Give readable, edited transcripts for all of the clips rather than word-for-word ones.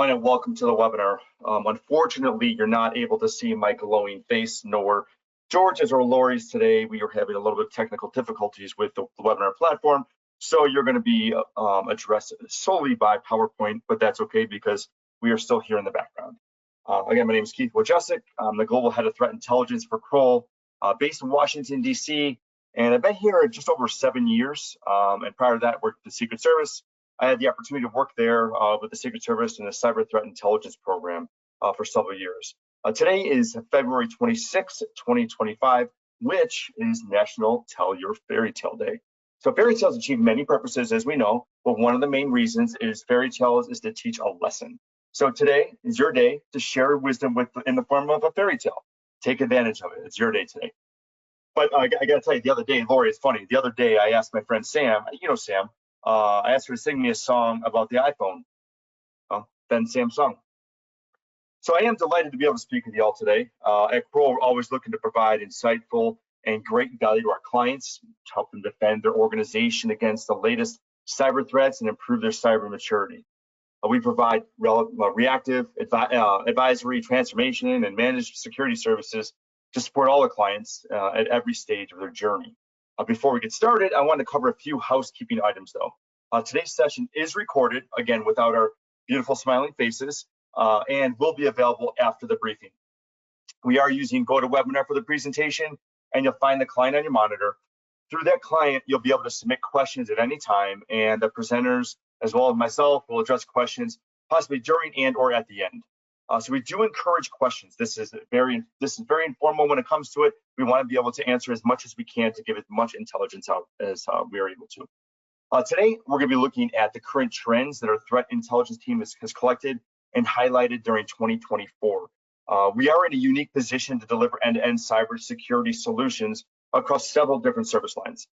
everyone, and welcome to the webinar. Unfortunately, you're not able to see my glowing face, nor George's or Laurie's today. We are having a little bit of technical difficulties with the webinar platform, so you're going to be addressed solely by PowerPoint, but that's okay because we are still here in the background. Again, my name is Keith Wojcieszek. I'm the Global Head of Threat Intelligence for Kroll, based in Washington, D.C., and I've been here just over 7 years, and prior to that, worked at the Secret Service. I had the opportunity to work there with the Secret Service in the Cyber Threat Intelligence Program for several years. Today is February 26, 2025, which is National Tell Your Fairy Tale Day. So fairy tales achieve many purposes, as we know, but one of the main reasons is fairy tales is to teach a lesson. So today is your day to share wisdom in the form of a fairy tale. Take advantage of it. It's your day today. But I got to tell you, the other day, Laurie, it's funny. The other day, I asked my friend Sam, you know Sam, I asked her to sing me a song about the iPhone. Then Sam sung. So I am delighted to be able to speak with you all today. At Kroll, we're always looking to provide insightful and great value to our clients to help them defend their organization against the latest cyber threats and improve their cyber maturity. We provide reactive advisory, transformation, and managed security services to support all our clients at every stage of their journey. Before we get started, I want to cover a few housekeeping items, though. Today's session is recorded, again, without our beautiful smiling faces, and will be available after the briefing. We are using GoToWebinar for the presentation, and you'll find the client on your monitor. Through that client, you'll be able to submit questions at any time, and the presenters, as well as myself, will address questions possibly during and or at the end. So we do encourage questions. This is very informal when it comes to it. We want to be able to answer as much as we can to give as much intelligence out as we are able to. Today, we're going to be looking at the current trends that our threat intelligence team has collected and highlighted during 2024. We are in a unique position to deliver end-to-end cybersecurity solutions across several different service lines.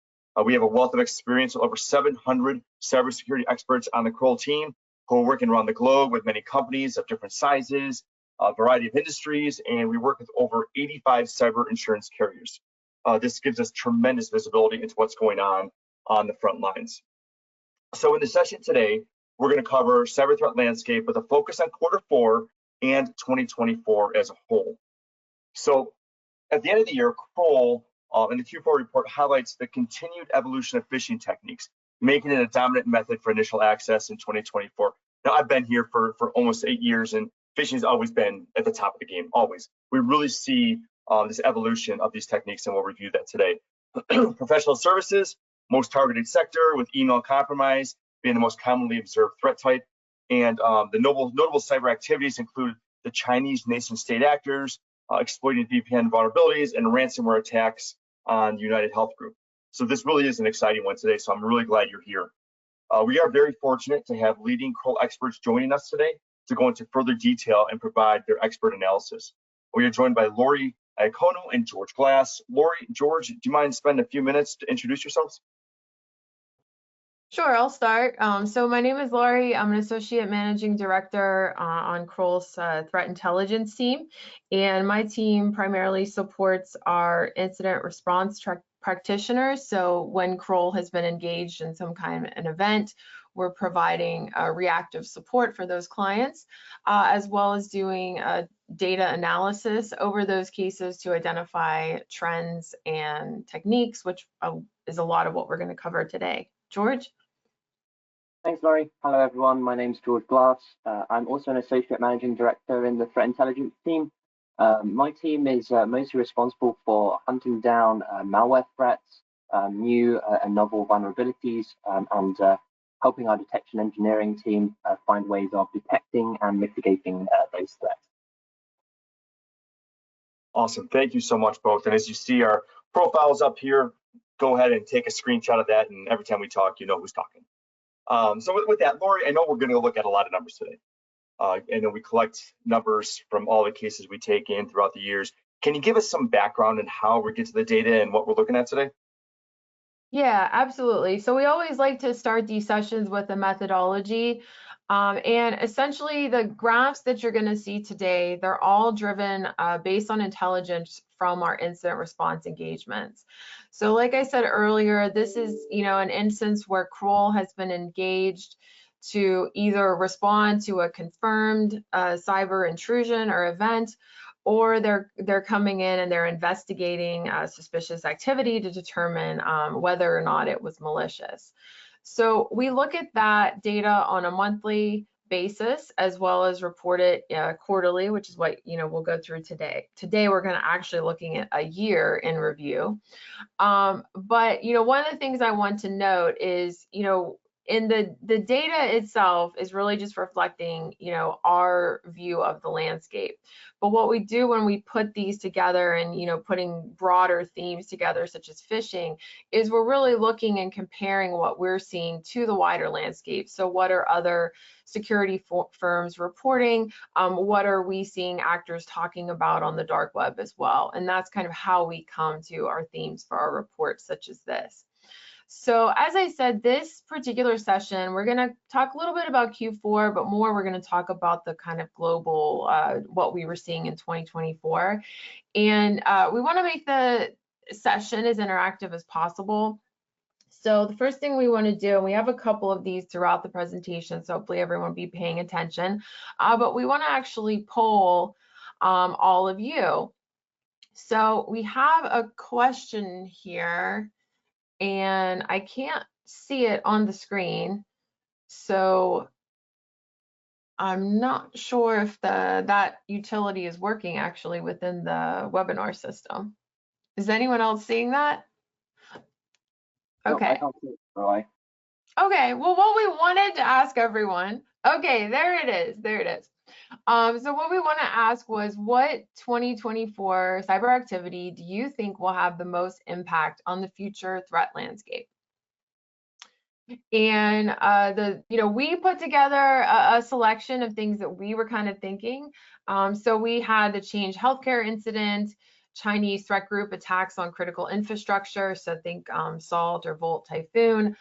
We have a wealth of experience with over 700 cybersecurity experts on the Kroll team who are working around the globe with many companies of different sizes, a variety of industries, and we work with over 85 cyber insurance carriers. This gives us tremendous visibility into what's going on the front lines. So in the session today, we're going to cover cyber threat landscape with a focus on Q4 and 2024 as a whole. So at the end of the year, Kroll in the Q4 report highlights the continued evolution of phishing techniques, making it a dominant method for initial access in 2024. Now, I've been here for almost 8 years, and phishing has always been at the top of the game, always. We really see this evolution of these techniques, and we'll review that today. Professional services, most targeted sector, with email compromise being the most commonly observed threat type. And the notable cyber activities include the Chinese nation-state actors, exploiting VPN vulnerabilities, and ransomware attacks on United Health Group. So this really is an exciting one today, so I'm really glad you're here. We are very fortunate to have leading Kroll experts joining us today to go into further detail and provide their expert analysis. We are joined by Laurie, Iacono, and George Glass. Laurie, George, do you mind spending a few minutes to introduce yourselves? Sure, I'll start. So my name is Laurie. I'm an Associate Managing Director on Kroll's Threat Intelligence team, and my team primarily supports our incident response practitioners. So when Kroll has been engaged in some kind of an event, we're providing reactive support for those clients, as well as doing data analysis over those cases to identify trends and techniques, which is a lot of what we're going to cover today. George? Thanks, Laurie. Hello, everyone. My name's George Glass. I'm also an Associate Managing Director in the Threat Intelligence team. My team is mostly responsible for hunting down malware threats, new and novel vulnerabilities, and helping our detection engineering team find ways of detecting and mitigating those threats. Awesome. Thank you so much, both. And as you see our profiles up here, go ahead and take a screenshot of that, and every time we talk, you know who's talking. So with that, Laurie, I know we're going to look at a lot of numbers today. I know we collect numbers from all the cases we take in throughout the years. Can you give us some background on how we get to the data and what we're looking at today? Yeah, absolutely. So we always like to start these sessions with a methodology. And essentially the graphs that you're going to see today, they're all driven based on intelligence from our incident response engagements. So like I said earlier, this is, an instance where Kroll has been engaged to either respond to a confirmed cyber intrusion or event, or they're coming in and they're investigating suspicious activity to determine whether or not it was malicious. So we look at that data on a monthly basis as well as report it quarterly, which is what we'll go through today. Today we're going to actually looking at a year in review. But one of the things I want to note is in the data itself is really just reflecting our view of the landscape. But what we do when we put these together and putting broader themes together such as phishing is we're really looking and comparing what we're seeing to the wider landscape. So what are other security firms reporting? What are we seeing actors talking about on the dark web as well? And that's kind of how we come to our themes for our reports such as this. So as I said, this particular session, we're going to talk a little bit about Q4, but more we're going to talk about the kind of global, what we were seeing in 2024. And we want to make the session as interactive as possible. So the first thing we want to do, and we have a couple of these throughout the presentation, so hopefully everyone will be paying attention, but we want to actually poll all of you. So we have a question here, and I can't see it on the screen, so I'm not sure if that utility is working actually within the webinar system. Is anyone else seeing that? Okay. No, I can't see it, Roy. Okay, well, what we wanted to ask everyone, okay, there it is, there it is. So what we want to ask was, what 2024 cyber activity do you think will have the most impact on the future threat landscape? And we put together a selection of things that we were kind of thinking. So we had the Change Healthcare incident, Chinese threat group attacks on critical infrastructure. So think SALT or Volt Typhoon,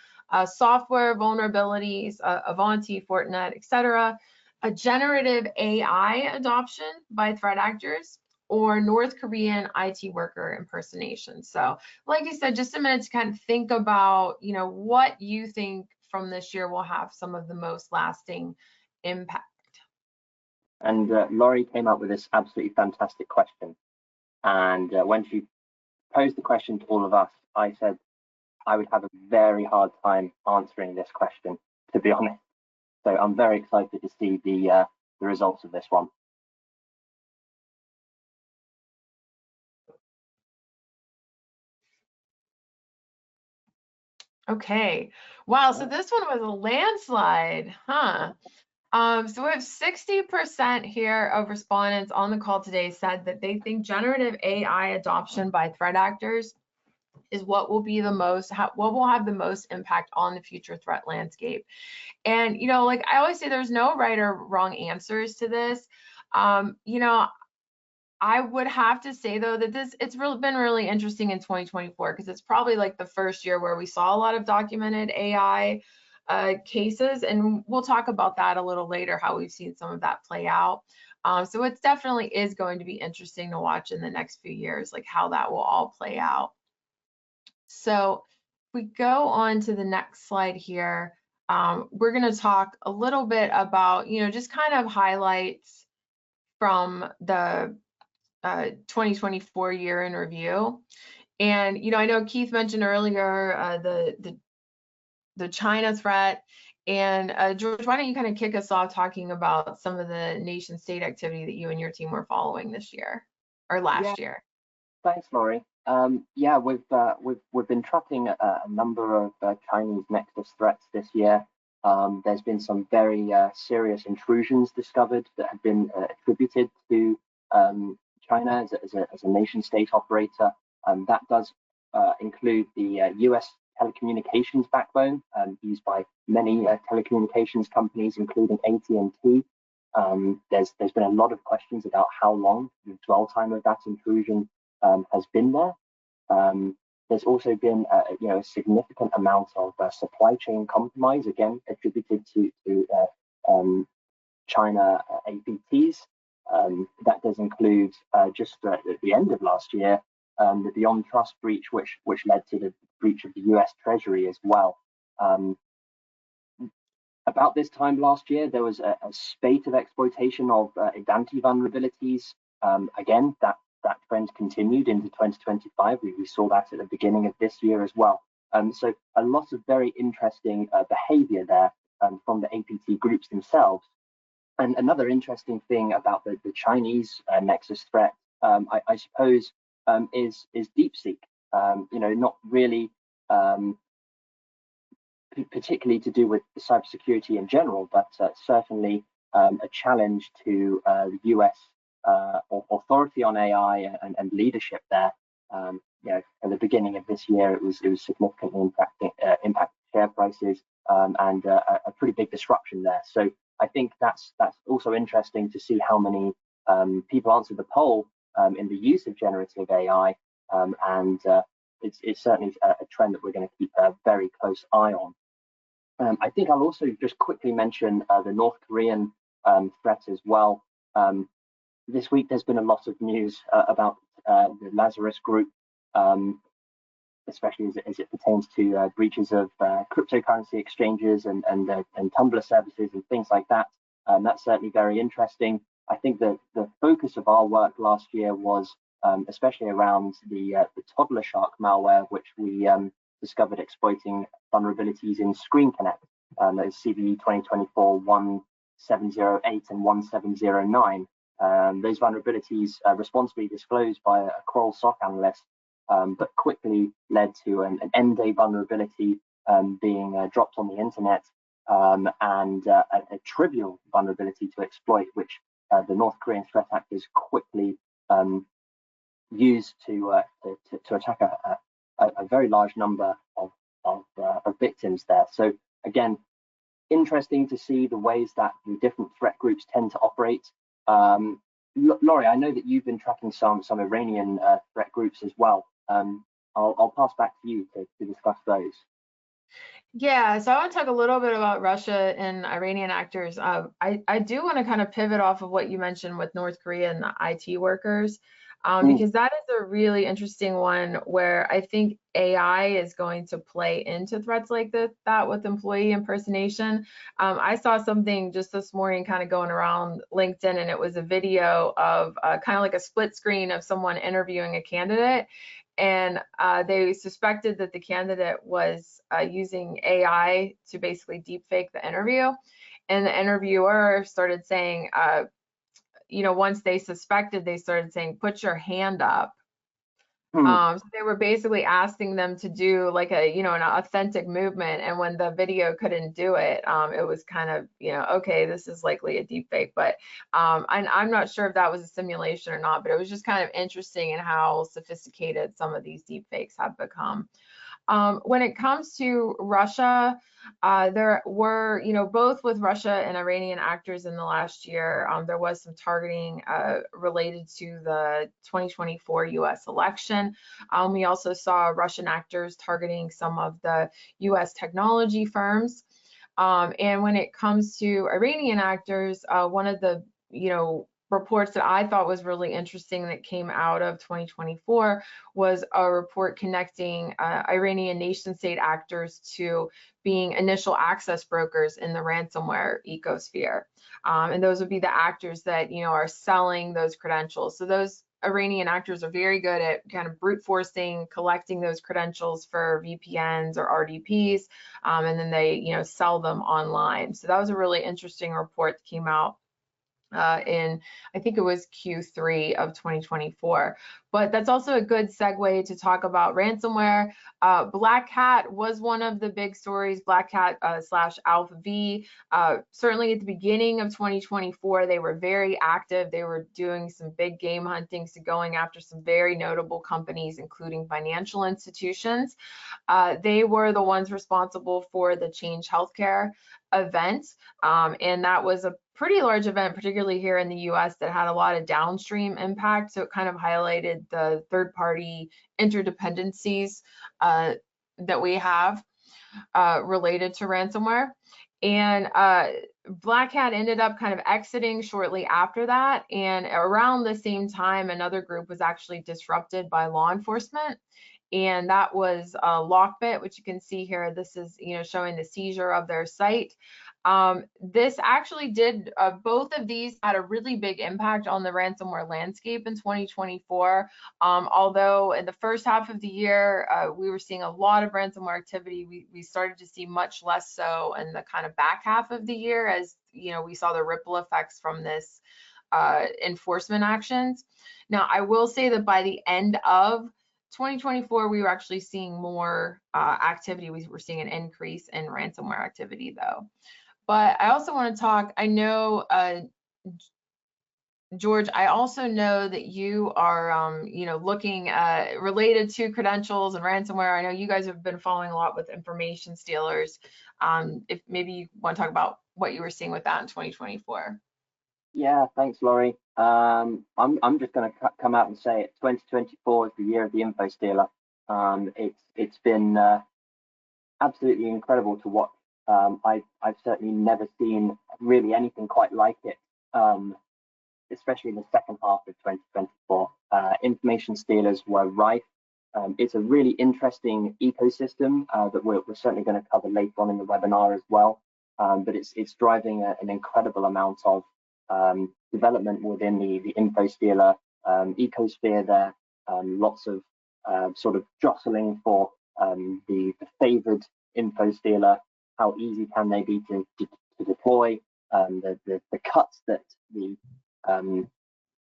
software vulnerabilities, Avanti, Fortinet, etc. A generative AI adoption by threat actors, or North Korean IT worker impersonation. So like I said, just a minute to kind of think about, what you think from this year will have some of the most lasting impact. And Laurie came up with this absolutely fantastic question. And when she posed the question to all of us, I said I would have a very hard time answering this question, to be honest. So I'm very excited to see the results of this one. Okay, wow, so this one was a landslide, huh? So we have 60% here of respondents on the call today said that they think generative AI adoption by threat actors is what will be the most, what will have the most impact on the future threat landscape. And, like I always say, there's no right or wrong answers to this. I would have to say though that it's been really interesting in 2024 because it's probably like the first year where we saw a lot of documented AI cases, and we'll talk about that a little later, how we've seen some of that play out. So it definitely is going to be interesting to watch in the next few years, like how that will all play out. So if we go on to the next slide here, we're going to talk a little bit about, just kind of highlights from the 2024 year in review. And I know Keith mentioned earlier the China threat. And George, why don't you kind of kick us off talking about some of the nation state activity that you and your team were following this year or last year? Thanks, Laurie. Yeah, we've been tracking a number of Chinese nexus threats this year. There's been some very serious intrusions discovered that have been attributed to China as a nation state operator. That does include the US telecommunications backbone used by many telecommunications companies, including AT&T. There's been a lot of questions about how long the dwell time of that intrusion has been there. There's also been a significant amount of supply chain compromise, again attributed to China APTs. That does include just at the end of last year the Beyond Trust breach, which led to the breach of the US Treasury as well. About this time last year, there was a spate of exploitation of Identity vulnerabilities. Again, that trend continued into 2025. We saw that at the beginning of this year as well. So a lot of very interesting behavior there from the APT groups themselves. And another interesting thing about the Chinese Nexus threat, I suppose, is DeepSeek. Not really particularly to do with the cybersecurity in general, but certainly a challenge to the US authority on AI and leadership there. At the beginning of this year, it was significantly impacting share prices and a pretty big disruption there. So I think that's also interesting to see how many people answered the poll in the use of generative AI, and it's certainly a trend that we're going to keep a very close eye on. I think I'll also just quickly mention the North Korean threat as well. This week, there's been a lot of news about the Lazarus group, especially as it pertains to breaches of cryptocurrency exchanges and Tumblr services and things like that. That's certainly very interesting. I think that the focus of our work last year was especially around the toddler shark malware, which we discovered exploiting vulnerabilities in Screen Connect, that is CVE 2024-1708 and 1709. Those vulnerabilities responsibly disclosed by a Kroll SOC analyst, but quickly led to an end-day vulnerability being dropped on the internet, and a trivial vulnerability to exploit, which the North Korean threat actors quickly used to attack a very large number of victims there. So again, interesting to see the ways that the different threat groups tend to operate. Laurie, I know that you've been tracking some Iranian threat groups as well. I'll pass back to you to discuss those. Yeah, so I want to talk a little bit about Russia and Iranian actors. I do want to kind of pivot off of what you mentioned with North Korea and the IT workers, because that is a really interesting one where I think AI is going to play into threats like that with employee impersonation. I saw something just this morning kind of going around LinkedIn, and it was a video of kind of like a split screen of someone interviewing a candidate. And they suspected that the candidate was using AI to basically deepfake the interview. And the interviewer started saying, once they suspected, they started saying, "Put your hand up." So they were basically asking them to do like an authentic movement. And when the video couldn't do it, it was kind of, okay, this is likely a deep fake. But I'm not sure if that was a simulation or not, but it was just kind of interesting in how sophisticated some of these deep fakes have become. When it comes to Russia, there were, both with Russia and Iranian actors in the last year, there was some targeting related to the 2024 US election. We also saw Russian actors targeting some of the US technology firms. And when it comes to Iranian actors, one of the, reports that I thought was really interesting that came out of 2024 was a report connecting Iranian nation state actors to being initial access brokers in the ransomware ecosphere. And those would be the actors that, are selling those credentials. So those Iranian actors are very good at kind of brute forcing, collecting those credentials for VPNs or RDPs, and then they, sell them online. So that was a really interesting report that came out in, I think it was Q3 of 2024. But that's also a good segue to talk about ransomware. Black Hat was one of the big stories, Black Hat / Alpha V. Certainly at the beginning of 2024, they were very active. They were doing some big game hunting, so going after some very notable companies, including financial institutions. They were the ones responsible for the Change Healthcare event, and that was a pretty large event, particularly here in the US, that had a lot of downstream impact. So it kind of highlighted the third-party interdependencies that we have related to ransomware. And Black Hat ended up kind of exiting shortly after that. And around the same time, another group was actually disrupted by law enforcement. and that was Lockbit, which you can see here. This is, showing the seizure of their site. This actually did, both of these had a really big impact on the ransomware landscape in 2024. Although in the first half of the year, we were seeing a lot of ransomware activity, we started to see much less so in the kind of back half of the year, as we saw the ripple effects from this enforcement actions. Now, I will say that by the end of 2024, we were actually seeing more activity. We were seeing an increase in ransomware activity, though. But I also want to talk, I know, George, I also know that you are, looking related to credentials and ransomware. I know you guys have been following a lot with information stealers. If maybe you want to talk about what you were seeing with that in 2024. Yeah, thanks, Laurie. I'm just going to come out and say it. 2024 is the year of the info stealer. It's been absolutely incredible to watch. I've certainly never seen really anything quite like it, especially in the second half of 2024. Information stealers were rife. It's a really interesting ecosystem that we're certainly going to cover later on in the webinar as well. But it's driving an incredible amount of development within the info stealer ecosphere there. Lots of sort of jostling for the favored info stealer. How easy can they be to deploy? The cuts that the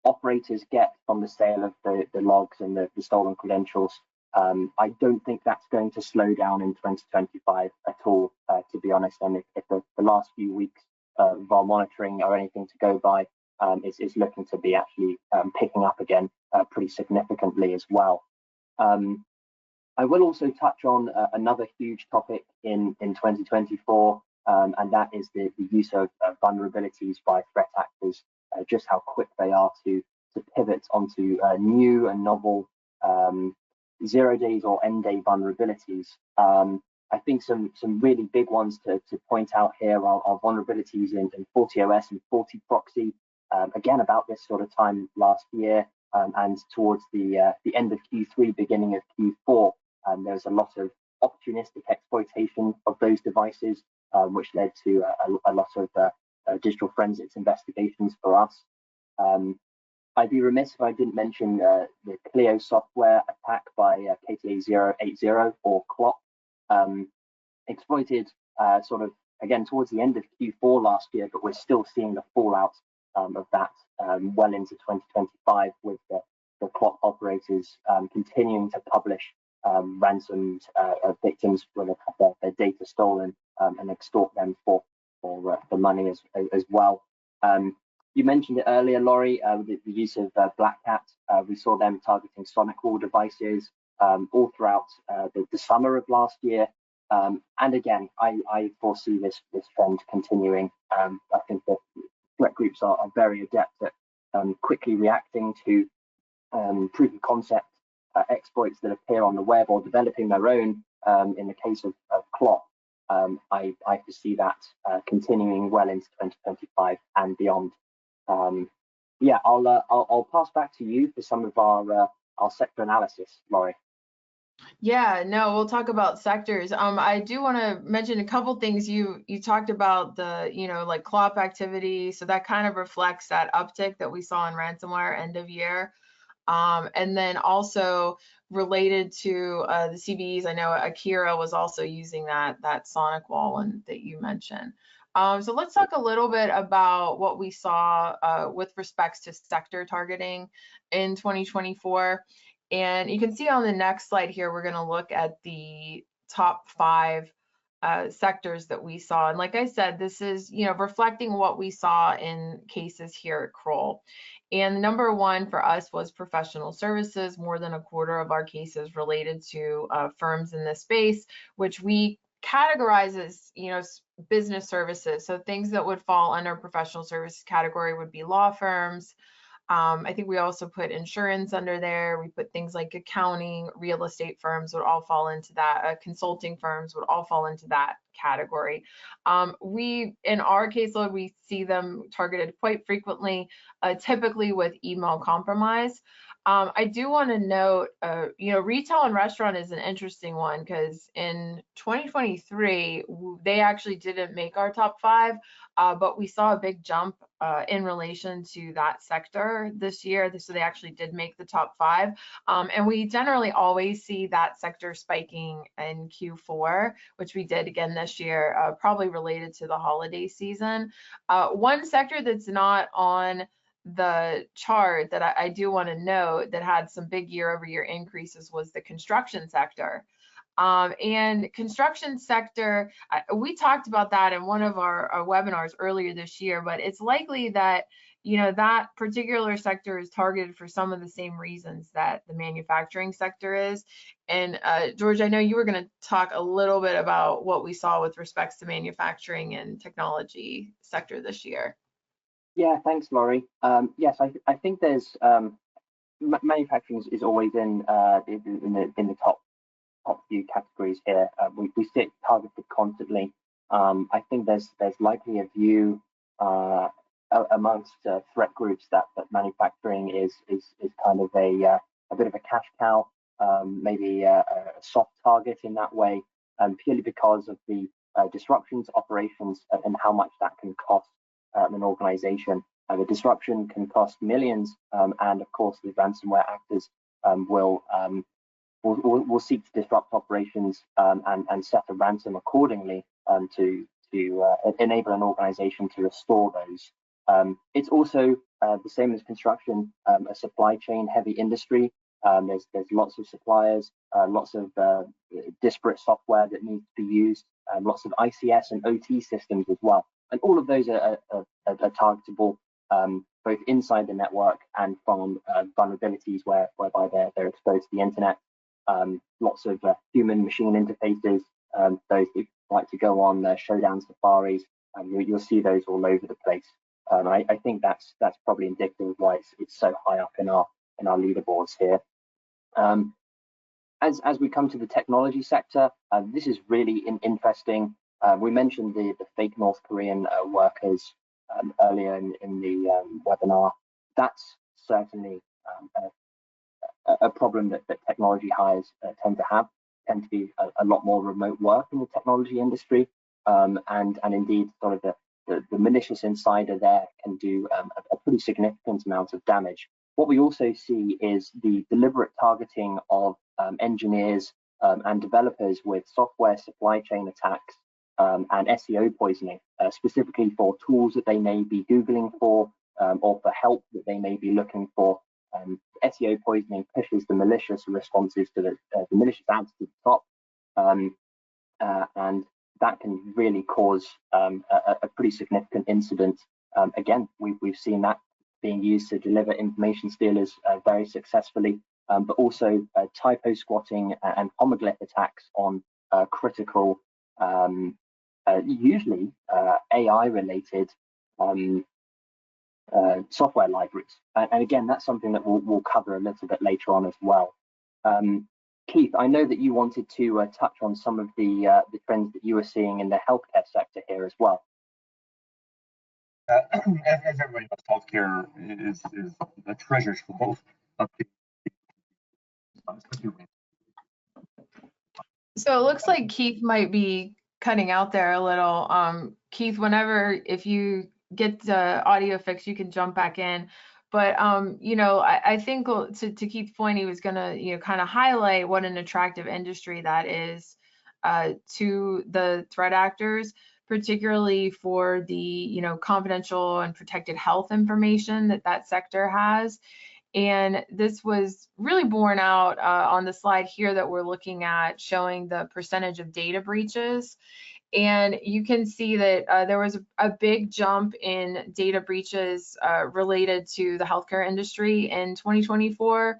operators get from the sale of the logs and the stolen credentials. I don't think that's going to slow down in 2025 at all, to be honest. And if the last few weeks of our monitoring are anything to go by, is looking to be actually picking up again pretty significantly as well. I will also touch on another huge topic in 2024, and that is the use of vulnerabilities by threat actors, just how quick they are to pivot onto new and novel 0 days or end day vulnerabilities. I think some really big ones to point out here are vulnerabilities in FortiOS and FortiProxy, again about this sort of time last year, and towards the end of Q3, beginning of Q4. There's a lot of opportunistic exploitation of those devices, which led to a lot of digital forensics investigations for us. I'd be remiss if I didn't mention the Clio software attack by KTA 080 or Kroll, exploited sort of again towards the end of Q4 last year, but we're still seeing the fallout of that well into 2025, with the Kroll operators continuing to publish ransomed victims when they have their data stolen and extort them for money as well. You mentioned it earlier, Laurie, the use of Black Hat. We saw them targeting SonicWall devices all throughout the summer of last year. And again, I foresee this trend continuing. I think the threat groups are very adept at quickly reacting to proof of concept exploits that appear on the web, or developing their own. In the case of Kroll, I foresee that continuing well into 2025 and beyond. Yeah, I'll pass back to you for some of our sector analysis, Laurie. Yeah, no, we'll talk about sectors. I do want to mention a couple things. You talked about the, like CLOP activity. So that kind of reflects that uptick that we saw in ransomware end of year. And then also related to the CVEs, I know Akira was also using that SonicWall one that you mentioned. So let's talk a little bit about what we saw with respects to sector targeting in 2024. And you can see on the next slide here, we're going to look at the top 5 sectors that we saw. And like I said, this is, reflecting what we saw in cases here at Kroll. And number 1 for us was professional services. More than a quarter of our cases related to firms in this space, which we categorize as, business services. So things that would fall under professional services category would be law firms. I think we also put insurance under there. We put things like accounting, real estate firms would all fall into that. Consulting firms would all fall into that category. In our caseload, we see them targeted quite frequently, typically with email compromise. I do want to note, retail and restaurant is an interesting one because in 2023, they actually didn't make our top 5, but we saw a big jump in relation to that sector this year. So they actually did make the top 5. And we generally always see that sector spiking in Q4, which we did again this year, probably related to the holiday season. One sector that's not on the chart that I do want to note that had some big year-over-year increases was the construction sector. And construction sector, we talked about that in one of our webinars earlier this year, but it's likely that that particular sector is targeted for some of the same reasons that the manufacturing sector is. And George, I know you were going to talk a little bit about what we saw with respects to manufacturing and technology sector this year. Yeah, thanks, Laurie. Yes, I think there's manufacturing is always in the top few categories here. We see it targeted constantly. I think there's likely a view amongst threat groups that manufacturing is kind of a bit of a cash cow, maybe a soft target in that way, purely because of the disruptions, operations, and how much that can cost an organization. The disruption can cost millions, and of course the ransomware actors will seek to disrupt operations and set a ransom accordingly to enable an organization to restore those. It's also the same as construction, a supply chain heavy industry. There's lots of suppliers, lots of disparate software that needs to be used, lots of ICS and OT systems as well. And all of those are targetable both inside the network and from vulnerabilities whereby they're exposed to the internet. Lots of human-machine interfaces, those that like to go on showdown safaris, you'll see those all over the place. I think that's probably indicative of why it's so high up in our leaderboards here. As we come to the technology sector, this is really interesting. We mentioned the fake North Korean workers earlier in the webinar. That's certainly a problem that technology hires tend to be a lot more remote work in the technology industry, and indeed sort of the malicious insider there can do a pretty significant amount of damage. What we also see is the deliberate targeting of engineers and developers with software supply chain attacks and SEO poisoning, specifically for tools that they may be Googling for or for help that they may be looking for. SEO poisoning pushes the malicious responses to the malicious ads to the top, and that can really cause a pretty significant incident. Again, we've seen that being used to deliver information stealers very successfully, but also typo squatting and homoglyph attacks on critical, usually AI-related software libraries. And again, that's something that we'll cover a little bit later on as well. Keith, I know that you wanted to touch on some of the trends that you were seeing in the healthcare sector here as well. As everybody knows, healthcare is a treasure trove of So it looks like Keith might be cutting out there a little. Keith, if you get the audio fixed, you can jump back in. But I think to Keith's point, he was gonna kind of highlight what an attractive industry that is to the threat actors, particularly for the confidential and protected health information that sector has. And this was really borne out on the slide here that we're looking at, showing the percentage of data breaches. And you can see that there was a big jump in data breaches related to the healthcare industry in 2024.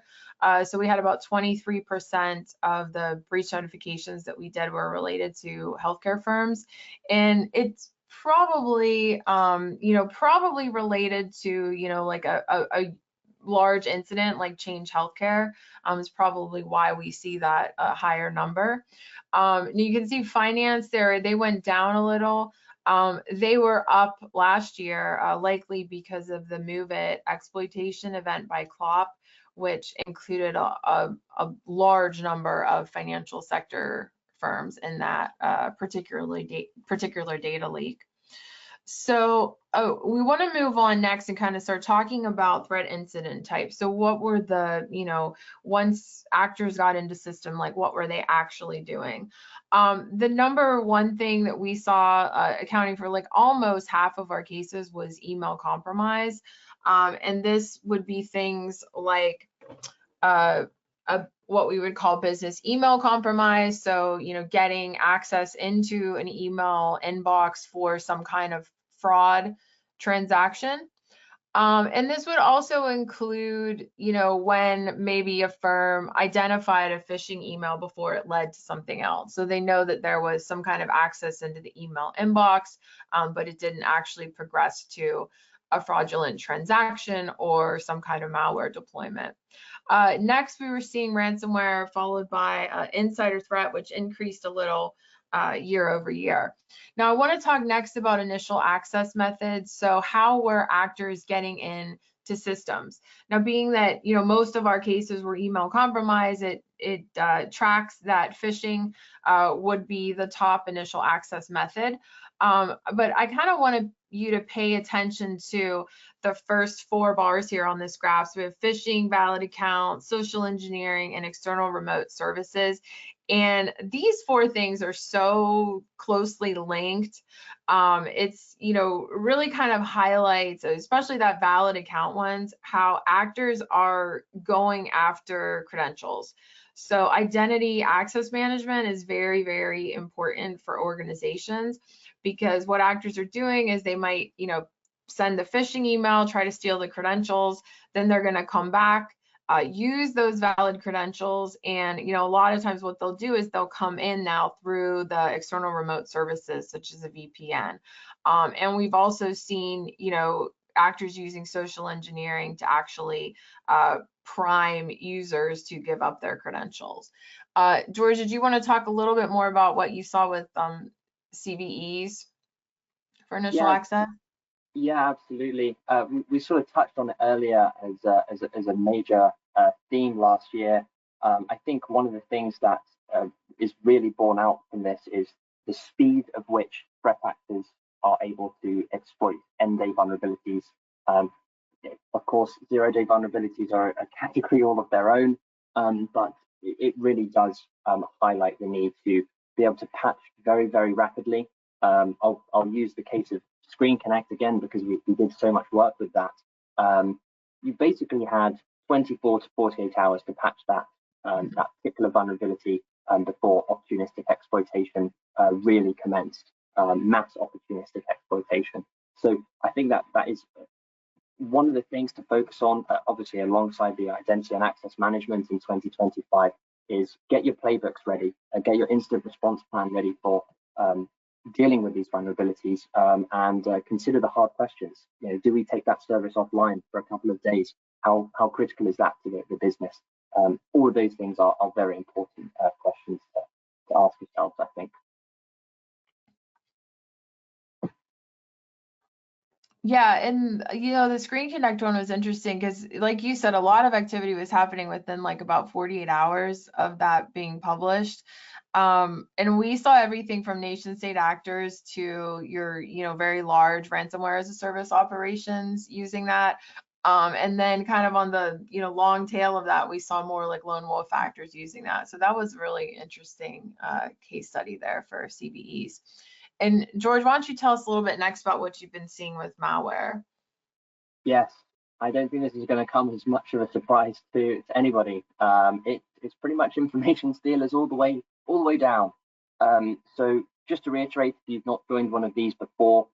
So we had about 23% of the breach notifications that we did were related to healthcare firms. And it's probably, probably related to, like a large incident like Change Healthcare is probably why we see that higher number. You can see finance there, they went down a little. They were up last year, likely because of the Move It exploitation event by Klopp, which included a large number of financial sector firms in that particular data leak. So we want to move on next and kind of start talking about threat incident types. So what were the, once actors got into system, like what were they actually doing? The number one thing that we saw accounting for like almost half of our cases was email compromise. And this would be things like what we would call business email compromise. So, getting access into an email inbox for some kind of fraud transaction. And this would also include, when maybe a firm identified a phishing email before it led to something else. So they know that there was some kind of access into the email inbox, but it didn't actually progress to a fraudulent transaction or some kind of malware deployment. Next, we were seeing ransomware followed by insider threat, which increased a little year over year. Now, I want to talk next about initial access methods. So how were actors getting in to systems? Now, being that, most of our cases were email compromise, it tracks that phishing would be the top initial access method. But I kind of want you to pay attention to the first 4 bars here on this graph. So we have phishing, valid account, social engineering, and external remote services. And these 4 things are so closely linked. It's, really kind of highlights, especially that valid account ones, how actors are going after credentials. So identity access management is very, very important for organizations, because what actors are doing is they might, send the phishing email, try to steal the credentials, then they're going to come back, use those valid credentials, and a lot of times what they'll do is they'll come in now through the external remote services such as a VPN. And we've also seen actors using social engineering to actually prime users to give up their credentials. George, did you want to talk a little bit more about what you saw with CVEs for initial access? Yeah, absolutely. We sort of touched on it earlier as a major theme last year. I think one of the things that is really borne out from this is the speed of which threat actors are able to exploit end-day vulnerabilities. Of course, zero-day vulnerabilities are a category all of their own, but it really does highlight the need to be able to patch very, very rapidly. I'll use the case of Screen Connect again, because we did so much work with that. You basically had 24 to 48 hours to patch that particular vulnerability before opportunistic exploitation really commenced, mass opportunistic exploitation. So I think that is one of the things to focus on, obviously alongside the identity and access management in 2025, is get your playbooks ready, get your incident response plan ready for dealing with these vulnerabilities, and consider the hard questions. Do we take that service offline for a couple of days? How critical is that to the business? All of those things are very important questions to ask yourselves, I think. Yeah, and the Screen Connect one was interesting because, like you said, a lot of activity was happening within like about 48 hours of that being published. And we saw everything from nation state actors to your, very large ransomware as a service operations using that. And then kind of on the, long tail of that, we saw more like lone wolf actors using that. So that was really interesting case study there for CVEs. And George, why don't you tell us a little bit next about what you've been seeing with malware? Yes, I don't think this is going to come as much of a surprise to anybody. It's pretty much information stealers all the way down. So just to reiterate, if you've not joined one of these before,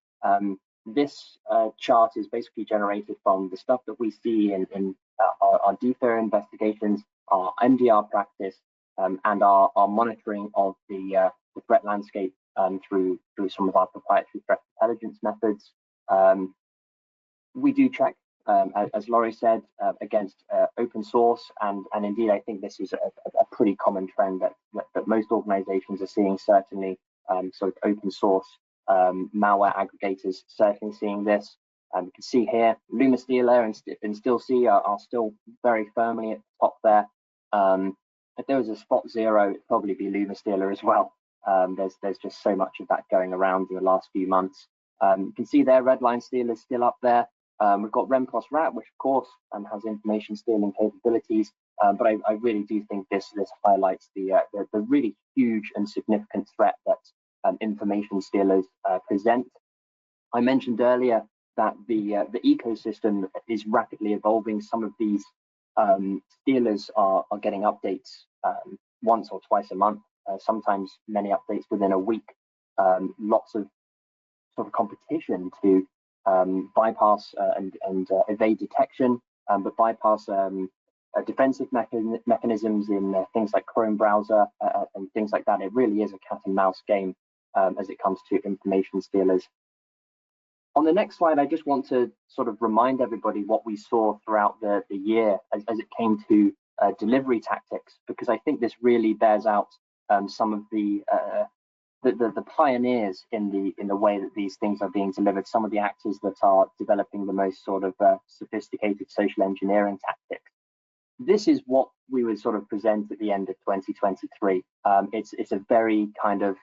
this chart is basically generated from the stuff that we see in our DFIR investigations, our MDR practice, and our monitoring of the threat landscape through some of our proprietary threat intelligence methods. We do check as Laurie said, against open source, and indeed I think this is a pretty common trend that most organizations are seeing, certainly sort of open source malware aggregators certainly seeing this. You can see here LumaStealer and StealC are still very firmly at the top there. If there was a spot zero, it'd probably be LumaStealer as well. There's just so much of that going around in the last few months. You can see there Redline Stealer is still up there. We've got RemPlus-Rat, which of course has information stealing capabilities, but I really do think this highlights the really huge and significant threat that information stealers present. I mentioned earlier that the ecosystem is rapidly evolving. Some of these stealers are getting updates once or twice a month, sometimes many updates within a week. Lots of sort of competition to bypass and evade detection, but bypass defensive mechanisms in things like Chrome browser and things like that. It really is a cat and mouse game as it comes to information stealers. On the next slide, I just want to sort of remind everybody what we saw throughout the year as it came to delivery tactics, because I think this really bears out some of the pioneers in the way that these things are being delivered, some of the actors that are developing the most sort of sophisticated social engineering tactics. This is what we would sort of present at the end of 2023. It's a very kind of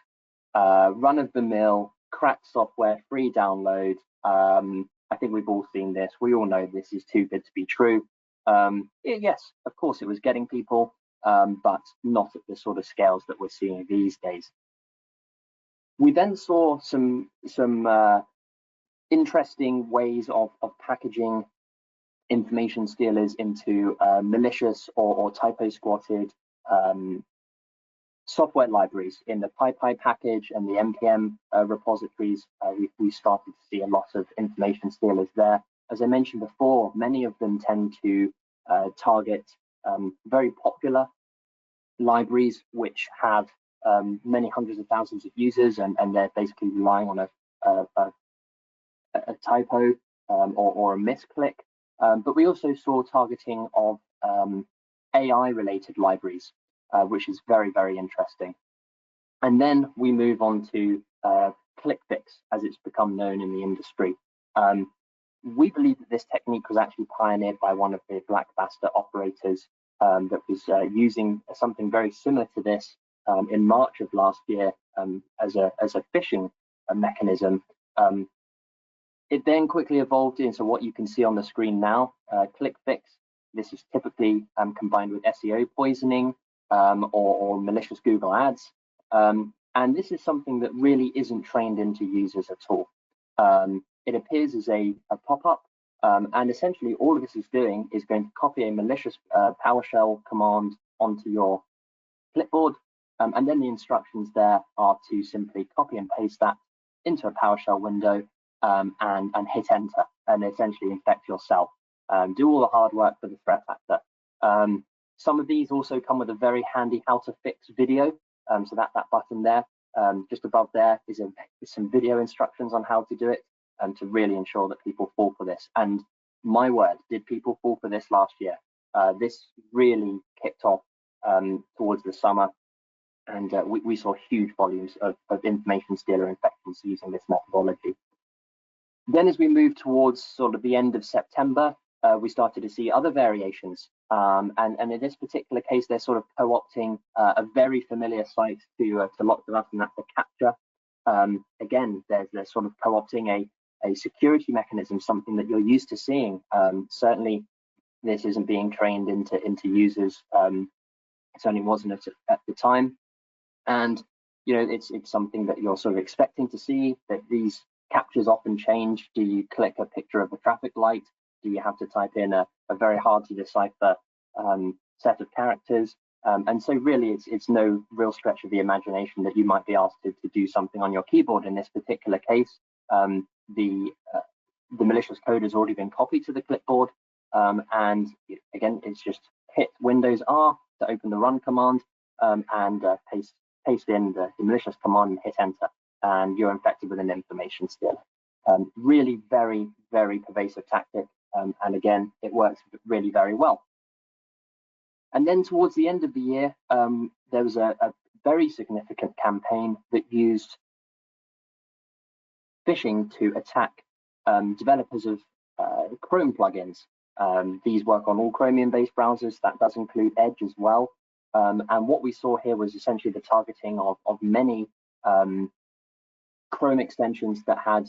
run-of-the-mill cracked software, free download. I think we've all seen this. We all know this is too good to be true. Yes, of course, it was getting people, but not at the sort of scales that we're seeing these days. We then saw some interesting ways of packaging information stealers into malicious or typo squatted software libraries in the PyPy package and the npm repositories. We started to see a lot of information stealers there. As I mentioned before, many of them tend to target very popular libraries which have many hundreds of thousands of users, and they're basically relying on a typo or a misclick. But we also saw targeting of AI-related libraries, which is very, very interesting. And then we move on to ClickFix, as it's become known in the industry. We believe that this technique was actually pioneered by one of the black bastard operators that was using something very similar to this in March of last year as a phishing mechanism. It then quickly evolved into what you can see on the screen now, ClickFix. This is typically combined with SEO poisoning or malicious Google ads. And this is something that really isn't trained into users at all. It appears as a pop-up, and essentially all of this is doing is going to copy a malicious PowerShell command onto your clipboard, and then the instructions there are to simply copy and paste that into a PowerShell window and hit enter, and essentially infect yourself. Do all the hard work for the threat actor. Some of these also come with a very handy how to fix video. So that button there, just above there is some video instructions on how to do it, to really ensure that people fall for this. And my word, did people fall for this last year? This really kicked off towards the summer, and we saw huge volumes of information stealer infections using this methodology. Then as we moved towards sort of the end of September, we started to see other variations. And in this particular case, they're sort of co-opting a very familiar site to lock them up, and that's a capture. Again, they're sort of co-opting a security mechanism, something that you're used to seeing. Certainly, this isn't being trained into users. It certainly wasn't at the time. And you know, it's something that you're sort of expecting to see, that these captures often change. Do you click a picture of a traffic light? Do you have to type in a very hard to decipher set of characters? And so really it's no real stretch of the imagination that you might be asked to do something on your keyboard. In this particular case, the malicious code has already been copied to the clipboard. And again, it's just hit Windows R to open the run command and paste in the malicious command and hit enter, and you're infected with an information stealer. Really very, very pervasive tactic. and again, it works really very well. And then towards the end of the year, there was a very significant campaign that used phishing to attack developers of Chrome plugins. These work on all Chromium-based browsers. That does include Edge as well. And what we saw here was essentially the targeting of many Chrome extensions that had,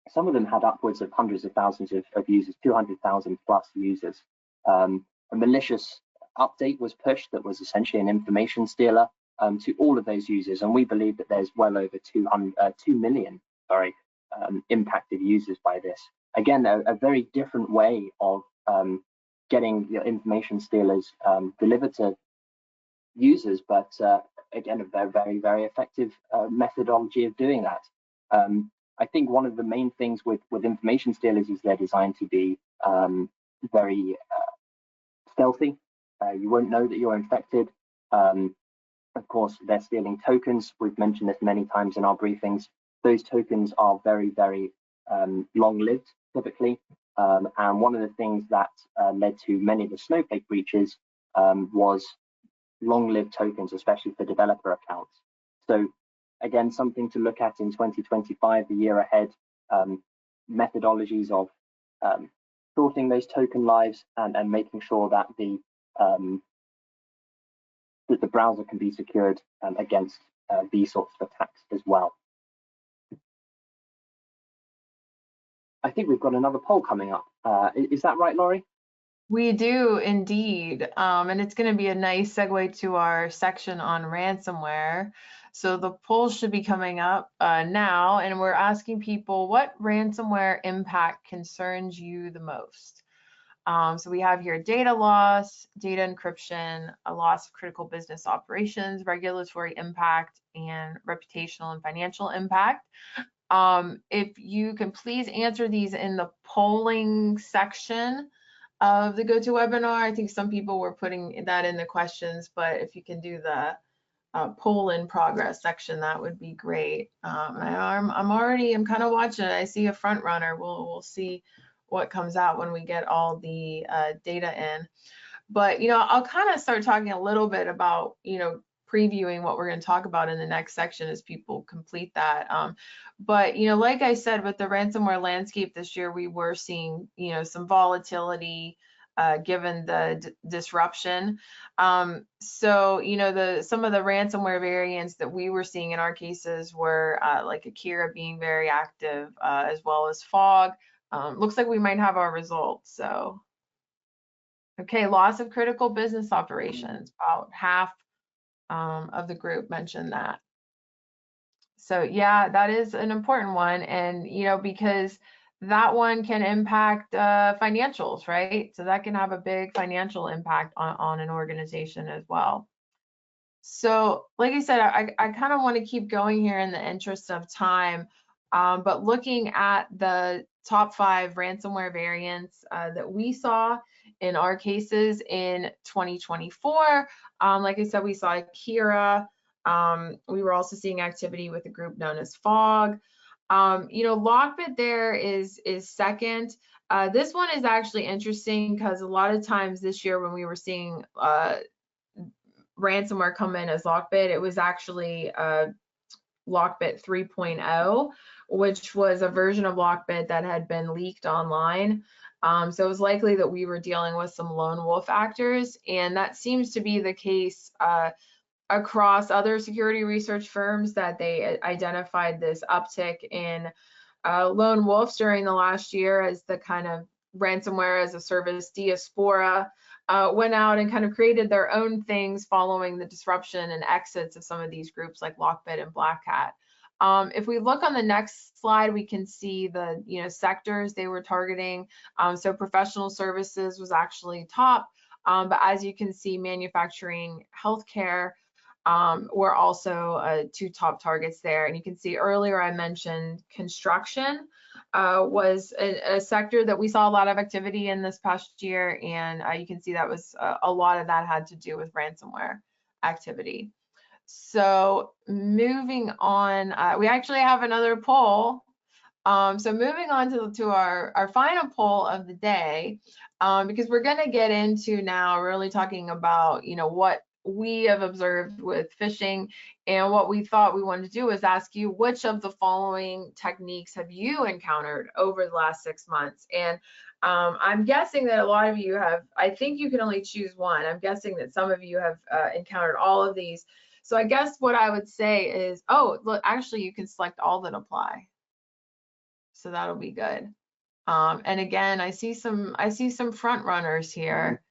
some of them had upwards of hundreds of thousands of users, 200,000 plus users. A malicious update was pushed that was essentially an information stealer to all of those users, and we believe that there's well over 2 million impacted users by this. Again, a very different way of getting your information stealers delivered to users, but again, a very, very effective methodology of doing that. I think one of the main things with information stealers is they're designed to be very stealthy. You won't know that you're infected. Of course, they're stealing tokens. We've mentioned this many times in our briefings. Those tokens are very, very long-lived, typically. And one of the things that led to many of the Snowflake breaches was long-lived tokens, especially for developer accounts. So again, something to look at in 2025, the year ahead, methodologies of sorting those token lives and making sure that the browser can be secured against these sorts of attacks as well. I think we've got another poll coming up. Is that right, Laurie? We do indeed, and it's going to be a nice segue to our section on ransomware. So the poll should be coming up now, and we're asking people what ransomware impact concerns you the most. So we have here data loss, data encryption, a loss of critical business operations, regulatory impact, and reputational and financial impact. If you can please answer these in the polling section of the GoToWebinar. I think some people were putting that in the questions, but if you can do the poll in progress section, that would be great. I'm kind of watching it. I see a front runner. We'll see what comes out when we get all the data in. But, I'll kind of start talking a little bit about, previewing what we're going to talk about in the next section as people complete that. But, like I said, with the ransomware landscape this year, we were seeing, some volatility given the disruption. So, some of the ransomware variants that we were seeing in our cases were like Akira being very active, as well as Fog. Looks like we might have our results. So, okay, loss of critical business operations, about half of the group mentioned that. So yeah, that is an important one, and because that one can impact financials, right? So that can have a big financial impact on an organization as well. So like I said, I kind of want to keep going here in the interest of time, but looking at the top 5 ransomware variants that we saw in our cases in 2024. Like I said, we saw Akira. We were also seeing activity with a group known as Fog. Lockbit there is second. This one is actually interesting because a lot of times this year when we were seeing ransomware come in as Lockbit, it was actually Lockbit 3.0, which was a version of Lockbit that had been leaked online. So it was likely that we were dealing with some lone wolf actors, and that seems to be the case across other security research firms, that they identified this uptick in lone wolves during the last year as the kind of ransomware as a service diaspora went out and kind of created their own things following the disruption and exits of some of these groups like Lockbit and Black Hat. If we look on the next slide, we can see the sectors they were targeting. So professional services was actually top, but as you can see, manufacturing, healthcare were also 2 top targets there. And you can see earlier I mentioned construction was a sector that we saw a lot of activity in this past year, and you can see that was a lot of that had to do with ransomware activity. So moving on, we actually have another poll So moving on to our final poll of the day, because we're going to get into now really talking about, what we have observed with phishing, and what we thought we wanted to do is ask you, which of the following techniques have you encountered over the last 6 months? And I'm guessing that a lot of you have, I think you can only choose one. I'm guessing that some of you have encountered all of these. So I guess what I would say is, oh, look, actually you can select all that apply. So that'll be good. And again, I see some front runners here.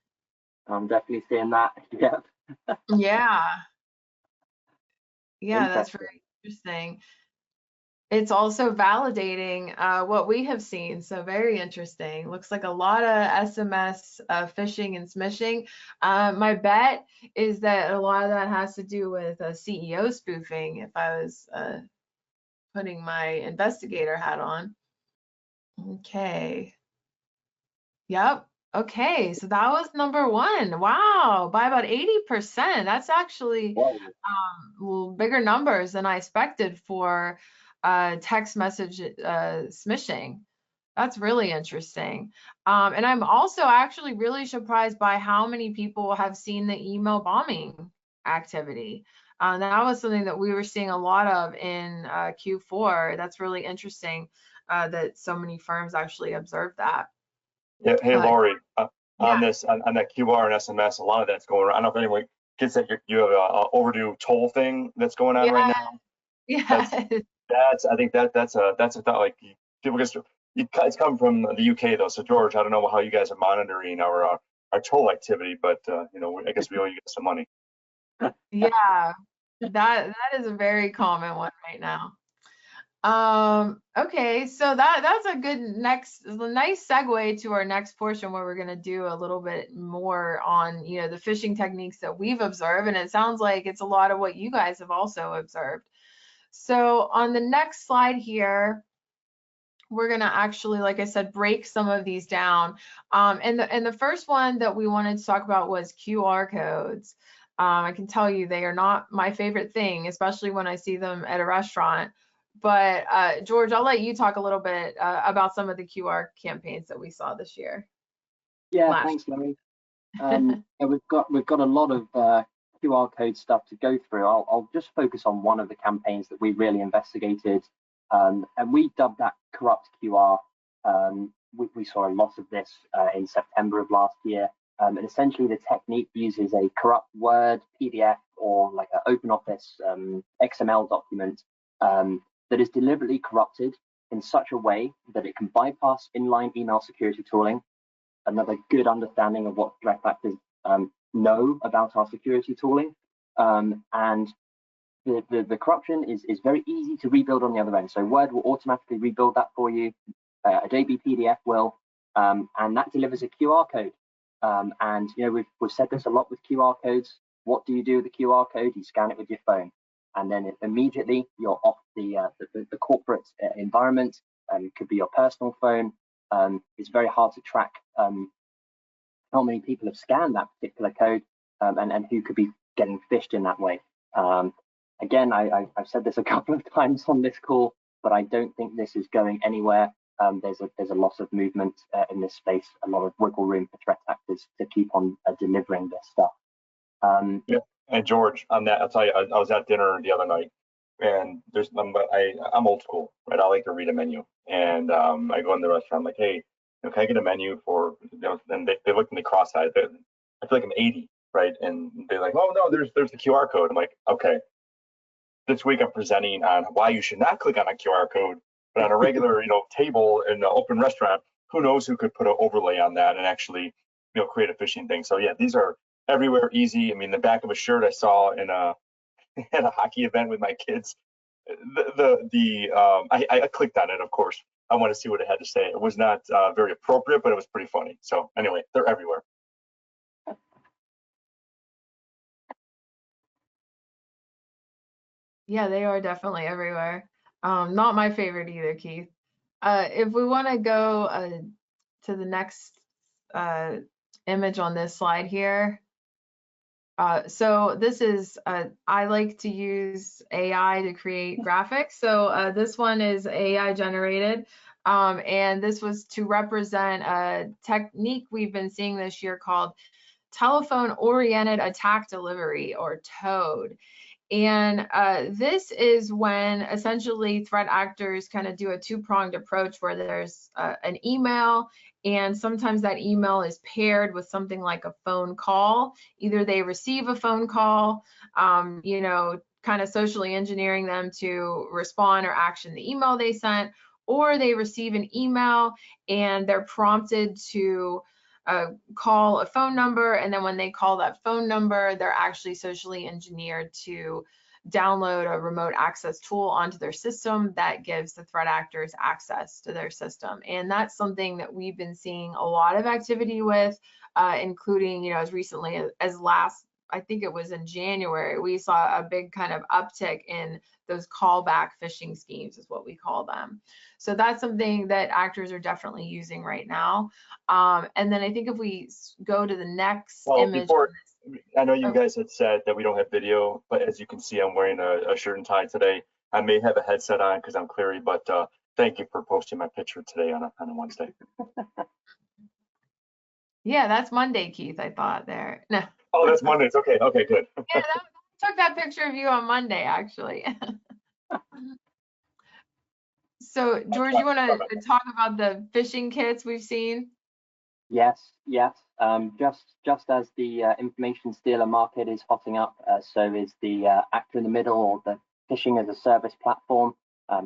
I'm definitely seeing that. Yeah. Yeah. Yeah, that's very interesting. It's also validating what we have seen. So very interesting. Looks like a lot of SMS phishing and smishing. My bet is that a lot of that has to do with CEO spoofing, if I was putting my investigator hat on. Okay. Yep. Okay, so that was number one. Wow, by about 80%. That's actually bigger numbers than I expected for text message smishing. That's really interesting. And I'm also actually really surprised by how many people have seen the email bombing activity. That was something that we were seeing a lot of in Q4. That's really interesting that so many firms actually observed that. Yeah, hey Laurie, Yeah. on that QR and SMS, a lot of that's going around. I don't know if anyone gets that you have a overdue toll thing that's going on right now. Yeah. That's I think that's a thought, like people it's coming from the UK though. So George, I don't know how you guys are monitoring our toll activity, but I guess we owe you guys some money. Yeah, that is a very common one right now. Okay, so that's a good nice segue to our next portion, where we're going to do a little bit more on the phishing techniques that we've observed, and it sounds like it's a lot of what you guys have also observed. So on the next slide here, we're going to actually, like I said, break some of these down. And the first one that we wanted to talk about was QR codes. I can tell you they are not my favorite thing, especially when I see them at a restaurant. But George, I'll let you talk a little bit about some of the QR campaigns that we saw this year. Yeah, thanks, Laurie. We've got a lot of QR code stuff to go through. I'll just focus on one of the campaigns that we really investigated, and we dubbed that corrupt QR. We saw a lot of this in September of last year, and essentially the technique uses a corrupt Word, PDF, or like an OpenOffice XML document that is deliberately corrupted in such a way that it can bypass inline email security tooling. Another good understanding of what threat actors know about our security tooling, and the corruption is very easy to rebuild on the other end. So Word will automatically rebuild that for you. Adobe PDF will, and that delivers a QR code. And we've said this a lot with QR codes. What do you do with the QR code? You scan it with your phone, and then immediately you're off the corporate environment. It could be your personal phone. It's very hard to track how many people have scanned that particular code, and who could be getting phished in that way. Again, I've said this a couple of times on this call, but I don't think this is going anywhere. There's a lot of movement in this space, a lot of wiggle room for threat actors to keep on delivering this stuff. Yeah, and George, on that, I'll tell you, I was at dinner the other night, and I'm old school, right? I like to read a menu, and I go in the restaurant, I'm like, hey, can I get a menu for, and they look at me cross-eyed. I feel like I'm 80, right? And they're like, oh no, there's the QR code. I'm like, okay. This week I'm presenting on why you should not click on a QR code, but on a regular, table in an open restaurant, who knows who could put an overlay on that and actually, create a phishing thing. So yeah, these are everywhere, easy. I mean, the back of a shirt I saw in at a hockey event with my kids. I clicked on it, of course. I want to see what it had to say. It was not very appropriate, but it was pretty funny. So anyway, they're everywhere. Yeah, they are definitely everywhere. Not my favorite either, Keith. If we want to go to the next image on this slide here. So this is, I like to use AI to create graphics. So this one is AI generated. And this was to represent a technique we've been seeing this year called telephone-oriented attack delivery, or TOAD. And this is when essentially threat actors kind of do a two-pronged approach where there's an email, and sometimes that email is paired with something like a phone call. Either they receive a phone call, you know, kind of socially engineering them to respond or action the email they sent, or they receive an email and they're prompted to call a phone number, and then when they call that phone number, they're actually socially engineered to download a remote access tool onto their system that gives the threat actors access to their system. And that's something that we've been seeing a lot of activity with, including, you know, as recently as last, I think it was in January, we saw a big kind of uptick in those callback phishing schemes, is what we call them. So that's something that actors are definitely using right now. And then I think if we go to the next image. Before, I know you guys had said that we don't have video, but as you can see, I'm wearing a shirt and tie today. I may have a headset on because I'm cleary, but thank you for posting my picture today on a Wednesday. Yeah, that's Monday, Keith, I thought there. No. Oh, that's Monday. It's okay. Okay, good. Yeah, I took that picture of you on Monday, actually. So, George, you want to talk about the phishing kits we've seen? Yes, yes. Just as the information stealer market is hotting up, so is the actor in the middle, or the phishing as a service platform.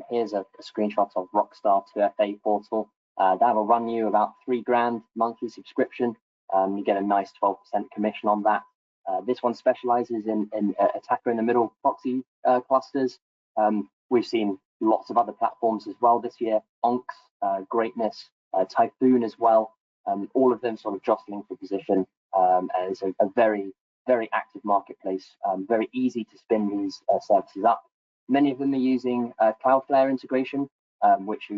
Here's a screenshot of Rockstar 2FA portal. That'll run you about $3,000 monthly subscription. You get a nice 12% commission on that. This one specializes in attacker in the middle proxy clusters. We've seen lots of other platforms as well this year. Onks, Greatness, Typhoon as well. All of them sort of jostling for position, and it's a very, very active marketplace. Very easy to spin these services up. Many of them are using Cloudflare integration, which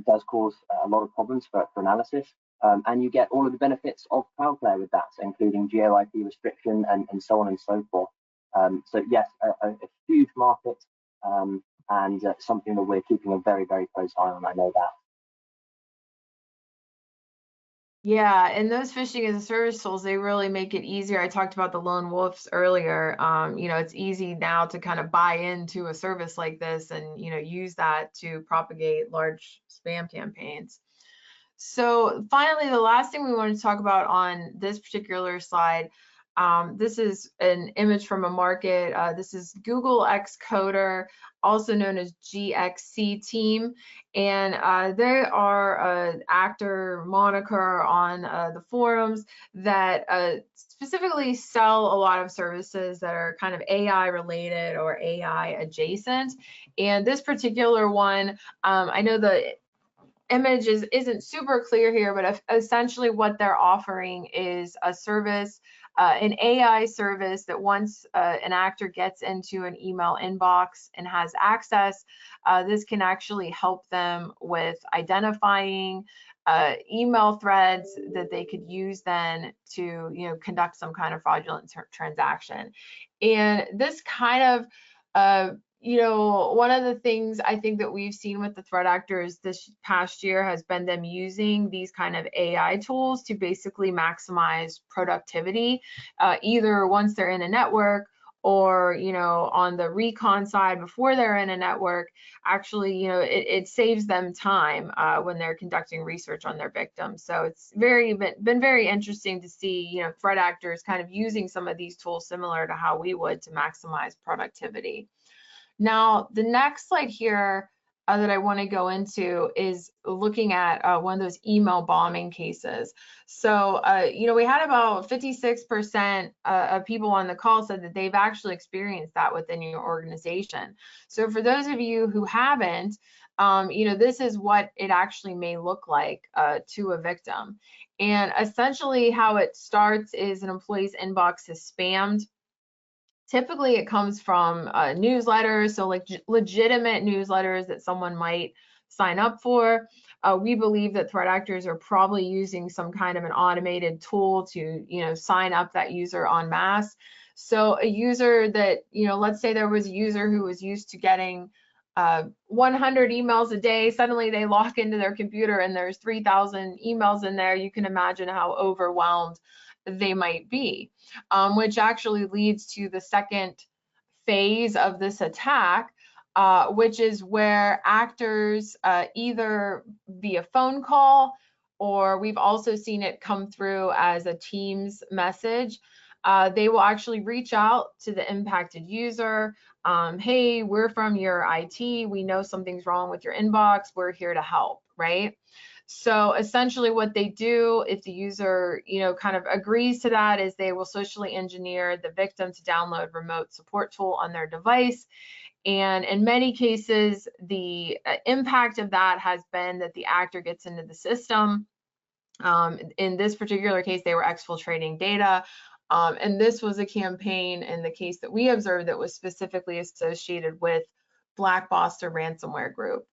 does cause a lot of problems for analysis. And you get all of the benefits of Cloudflare with that, including geo-IP restriction and so on and so forth. So yes, a huge market, and something that we're keeping a very, very close eye on. I know that. Yeah, and those phishing as a service tools, they really make it easier. I talked about the lone wolves earlier. You know, it's easy now to kind of buy into a service like this and, you know, use that to propagate large spam campaigns. So finally, the last thing we want to talk about on this particular slide, this is an image from a market. This is Google Xcoder, also known as GXC team, and they are an actor moniker on the forums that specifically sell a lot of services that are kind of AI related or AI adjacent. And this particular one, I know the image isn't super clear here, but essentially what they're offering is a service, an AI service that once an actor gets into an email inbox and has access, this can actually help them with identifying email threads that they could use then to, you know, conduct some kind of fraudulent transaction. And this kind of you know, one of the things I think that we've seen with the threat actors this past year has been them using these kind of AI tools to basically maximize productivity, either once they're in a network or, you know, on the recon side before they're in a network. Actually, you know, it saves them time when they're conducting research on their victims. So it's been very interesting to see, you know, threat actors kind of using some of these tools similar to how we would to maximize productivity. Now, the next slide here that I want to go into is looking at one of those email bombing cases. So, you know, we had about 56% of people on the call said that they've actually experienced that within your organization. So for those of you who haven't, you know, this is what it actually may look like to a victim. And essentially how it starts is an employee's inbox is spammed. Typically, it comes from newsletters, so like legitimate newsletters that someone might sign up for. We believe that threat actors are probably using some kind of an automated tool to, sign up that user en masse. So a user that, let's say there was a user who was used to getting 100 emails a day, suddenly they log into their computer and there's 3,000 emails in there. You can imagine how overwhelmed they might be, which actually leads to the second phase of this attack, which is where actors either via phone call, or we've also seen it come through as a Teams message. They will actually reach out to the impacted user. Hey, we're from your IT. We know something's wrong with your inbox. We're here to help, right? So essentially what they do, if the user, kind of agrees to that, is they will socially engineer the victim to download remote support tool on their device. And in many cases, the impact of that has been that the actor gets into the system. In this particular case, they were exfiltrating data. And this was a campaign in the case that we observed that was specifically associated with Black Boss, the ransomware group.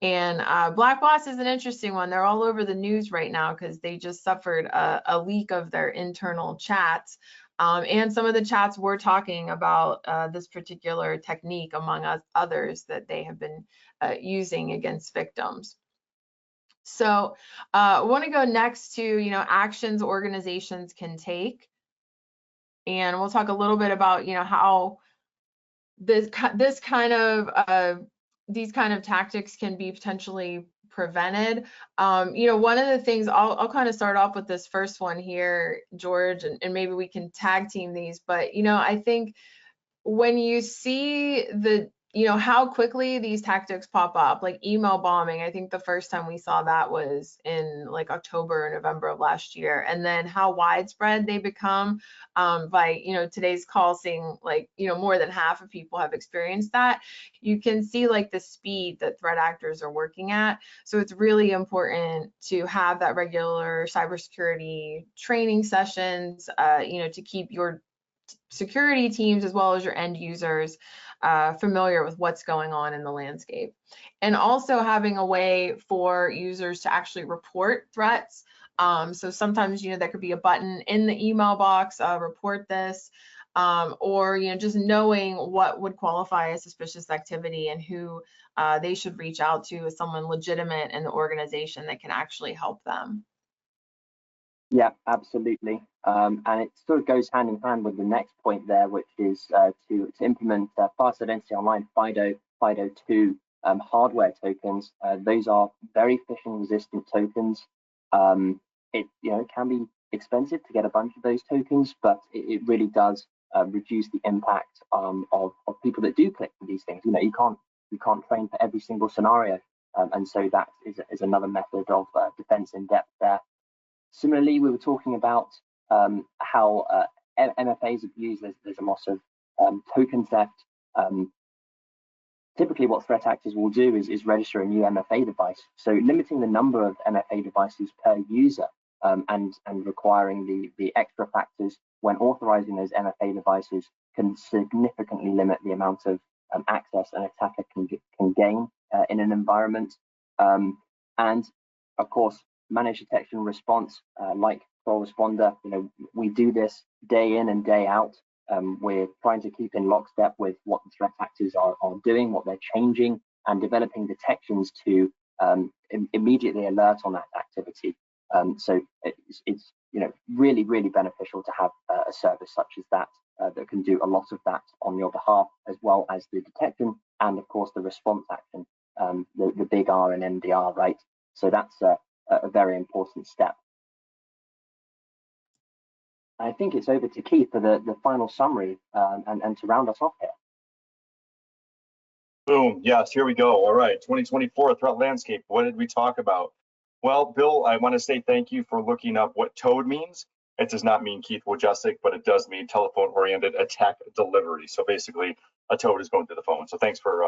And Black Boss is an interesting one. They're all over the news right now because they just suffered a leak of their internal chats. And some of the chats were talking about this particular technique, among others, that they have been using against victims. So I want to go next to, actions organizations can take. And we'll talk a little bit about, how these kind of tactics can be potentially prevented. One of the things, I'll kind of start off with this first one here, George, and maybe we can tag team these, but, I think when you see how quickly these tactics pop up, like email bombing, I think the first time we saw that was in like October or November of last year, and then how widespread they become by, today's call, seeing like, more than half of people have experienced that. You can see like the speed that threat actors are working at. So it's really important to have that regular cybersecurity training sessions, to keep your security teams as well as your end users familiar with what's going on in the landscape. And also having a way for users to actually report threats. So sometimes, there could be a button in the email box, report this, or, just knowing what would qualify as suspicious activity and who they should reach out to as someone legitimate in the organization that can actually help them. Yeah, absolutely. And it sort of goes hand in hand with the next point there, which is to implement fast identity online FIDO2 hardware tokens. Those are very phishing resistant tokens. It can be expensive to get a bunch of those tokens, but it really does reduce the impact of people that do click for these things. You can't train for every single scenario, and so that is another method of defense in depth there. Similarly, we were talking about how MFAs are used. There's a loss of token theft. Typically, what threat actors will do is register a new MFA device. So limiting the number of MFA devices per user and requiring the extra factors when authorizing those MFA devices can significantly limit the amount of access an attacker can gain in an environment. And of course, managed detection response, like Kroll Responder, we do this day in and day out. We're trying to keep in lockstep with what the threat actors are doing, what they're changing, and developing detections to immediately alert on that activity. So it's really, really beneficial to have a service such as that that can do a lot of that on your behalf, as well as the detection and, of course, the response action, the big R in MDR, right? So that's a very important step. I think it's over to Keith for the final summary and to round us off here. Boom. Yes, here we go. All right, 2024 threat landscape. What did we talk about? Well, Bill, I want to say thank you for looking up what TOAD means. It does not mean Keith Wojcieszek, but it does mean telephone-oriented attack delivery. So basically, a TOAD is going through the phone. So thanks for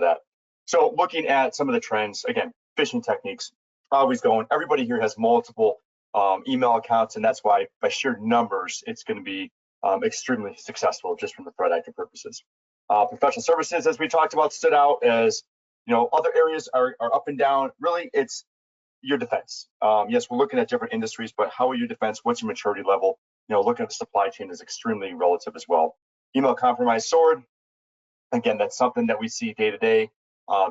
that. So looking at some of the trends, again, phishing techniques, always going. Everybody here has multiple email accounts, and that's why by sheer numbers, it's going to be extremely successful just from the threat actor purposes. Professional services, as we talked about, stood out as Other areas are up and down. Really, it's your defense. Yes, we're looking at different industries, but how are your defense? What's your maturity level? Looking at the supply chain is extremely relative as well. Email compromise sword. Again, that's something that we see day to day.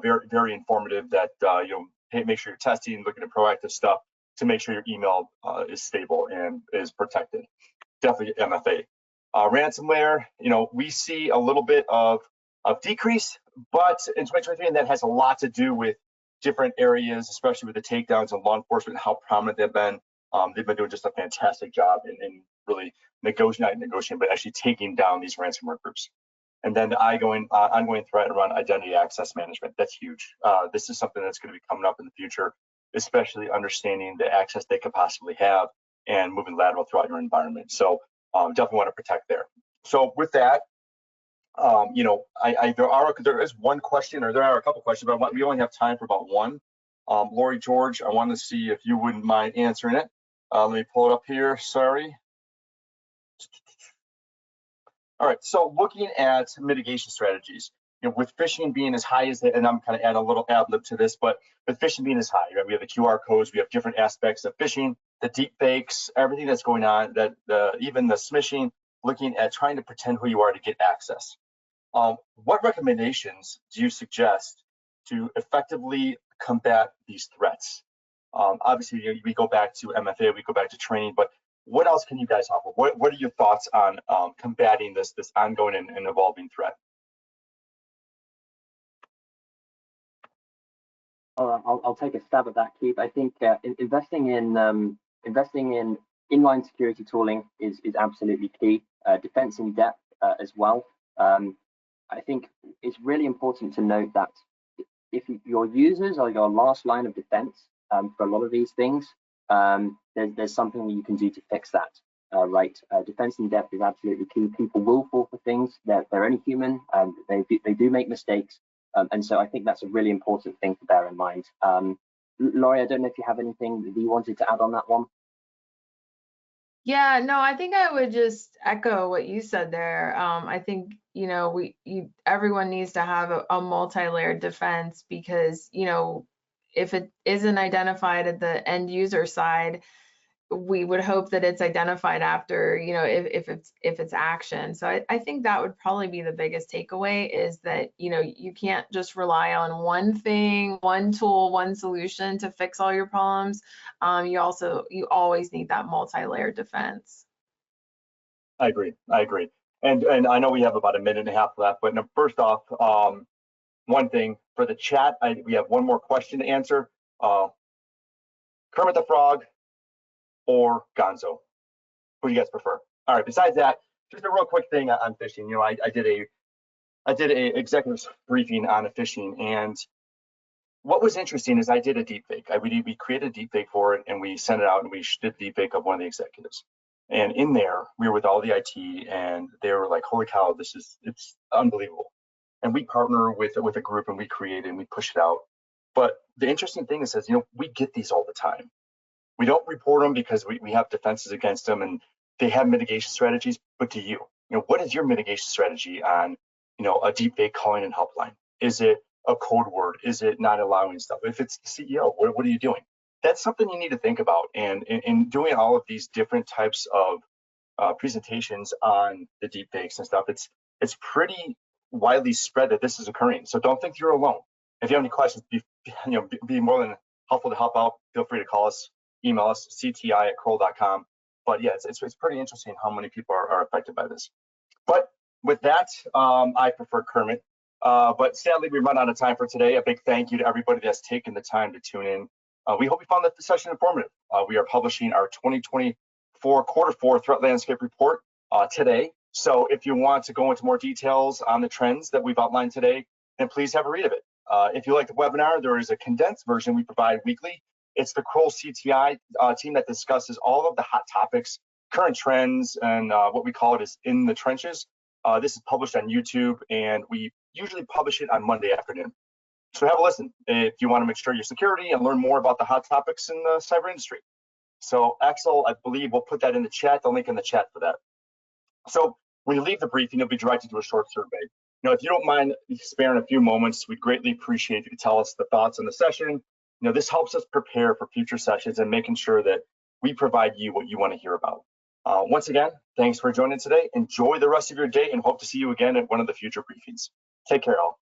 Very, very informative that, make sure you're testing, looking at proactive stuff to make sure your email is stable and is protected. Definitely MFA. Ransomware, we see a little bit of decrease, but in 2023, and that has a lot to do with different areas, especially with the takedowns and law enforcement, how prominent they've been. They've been doing just a fantastic job in really negotiating, but actually taking down these ransomware groups. And then the ongoing threat around identity access management. That's huge. This is something that's going to be coming up in the future, especially understanding the access they could possibly have and moving lateral throughout your environment. So definitely want to protect there. So with that, there is one question, or there are a couple questions, but we only have time for about one. Laurie, George, I want to see if you wouldn't mind answering it. Let me pull it up here. Sorry. All right, so looking at mitigation strategies, with phishing being as high as and I'm kind of adding a little ad lib to this, but with phishing being as high, right? We have the QR codes, we have different aspects of phishing, the deep fakes, everything that's going on, even the smishing, looking at trying to pretend who you are to get access. What recommendations do you suggest to effectively combat these threats? Obviously, we go back to MFA, we go back to training, but what else can you guys offer? What are your thoughts on combating this ongoing and evolving threat? I'll take a stab at that, Keith. I think investing in inline security tooling is absolutely key. Defense in depth as well. I think it's really important to note that if your users are your last line of defense for a lot of these things, there's something that you can do to fix that. Right, defense in depth is absolutely key. People will fall for things. They're only human. They do make mistakes, and so I think that's a really important thing to bear in mind. Laurie, I don't know if you have anything that you wanted to add on that one. Yeah, no, I think I would just echo what you said there. I think, everyone needs to have a multi-layered defense because, if it isn't identified at the end user side, we would hope that it's identified after, if it's action. So I think that would probably be the biggest takeaway is that, you can't just rely on one thing, one tool, one solution to fix all your problems. You always need that multi-layered defense. I agree. And I know we have about a minute and a half left, but first off, one thing for the chat, we have one more question to answer. Kermit the Frog or Gonzo? Who do you guys prefer? All right, besides that, just a real quick thing on phishing. I did a executive briefing on a phishing, and what was interesting is I did a deep fake. We created a deep fake for it, and we sent it out, and we did a deep fake of one of the executives. And in there, we were with all the IT, and they were like, "Holy cow, it's unbelievable." And we partner with a group, and we create it, and we push it out. But the interesting thing is, we get these all the time. We don't report them because we have defenses against them, and they have mitigation strategies. But do you? What is your mitigation strategy on, a deep fake calling and helpline? Is it a code word? Is it not allowing stuff? If it's the CEO, what are you doing? That's something you need to think about. And in doing all of these different types of presentations on the deep fakes and stuff, it's pretty widely spread that this is occurring. So don't think you're alone. If you have any questions, be more than helpful to help out. Feel free to call us, email us, cti@kroll.com. But yeah, it's pretty interesting how many people are affected by this. But with that, I prefer Kermit. But sadly, we run out of time for today. A big thank you to everybody that's taken the time to tune in. We hope you found that session informative. We are publishing our 2024 Q4 Threat Landscape Report today. So if you want to go into more details on the trends that we've outlined today, then please have a read of it. If you like the webinar, there is a condensed version we provide weekly. It's the Kroll CTI team that discusses all of the hot topics, current trends, and what we call it is In the Trenches. This is published on YouTube, and we usually publish it on Monday afternoon. So have a listen if you want to make sure your security and learn more about the hot topics in the cyber industry. So Axel, I believe we'll put that in the chat, the link in the chat for that. So when you leave the briefing, you'll be directed to a short survey. If you don't mind sparing a few moments, we'd greatly appreciate if you could tell us the thoughts on the session. This helps us prepare for future sessions and making sure that we provide you what you want to hear about. Once again, thanks for joining today. Enjoy the rest of your day and hope to see you again at one of the future briefings. Take care, all.